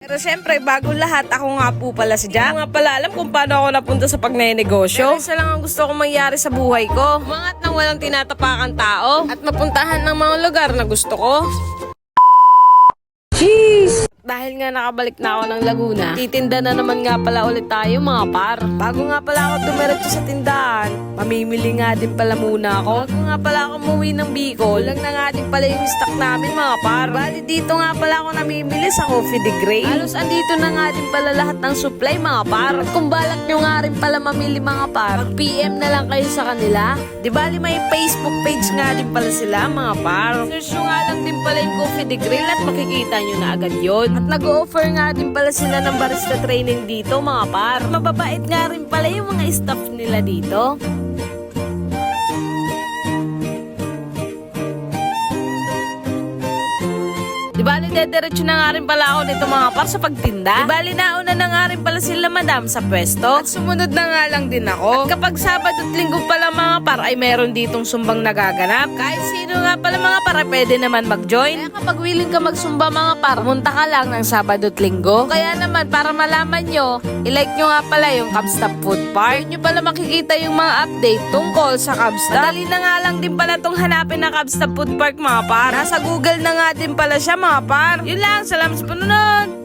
Pero syempre, bago lahat, ako nga po pala si Jack. Nga pala alam kung paano ako napunta sa pagnenegosyo. Pero isa lang ang gusto kong mangyari sa buhay ko. Umangat ng walang tinatapakan tao at mapuntahan ng mga lugar na gusto ko. Jeez! Dahil nga nakabalik na ako ng Laguna, titinda na naman nga pala ulit tayo mga par. Bago nga pala ako dumiretso sa tindahan, mamimili nga din pala muna ako. Bago nga pala ako umuwi ng Bicol, lang na nga din pala yung stock namin mga par. Bali dito nga pala ako namimili sa Coffee de Grey. Halos andito na nga din pala lahat ng supply mga par. At kung balak nyo nga rin pala mamili mga par, mag-PM na lang kayo sa kanila. Di bali may Facebook page nga din pala sila mga par. Search nyo nga lang din pala yung Coffee de Grey at makikita nyo na agad yun. At nag-o-offer nga din pala sila ng barista training dito mga par. Mababait nga rin pala yung mga staff nila dito. Di bali, dediretso na nga rin pala ako nito mga par sa pagtinda. Di bali, nauna na nga rin pala sila madam sa pwesto. At sumunod na nga lang din ako. At kapag Sabado at Linggo pala mga par ay meron ditong sumbang nagaganap. Kahit sino nga pala mga par ay pwede naman mag-join. Kaya kapag willing ka magsumba mga par, pumunta ka lang ng Sabado at Linggo. Kaya naman para malaman nyo, ilike nyo nga pala yung Cubstop Food Park. Nyo pala makikita yung mga update tungkol sa Cubstop. Madali na nga lang din pala tong hanapin na Cubstop Food Park mga par. Nasa Google na nga din pala siya mga par. Yun lang, salamat sa panunod.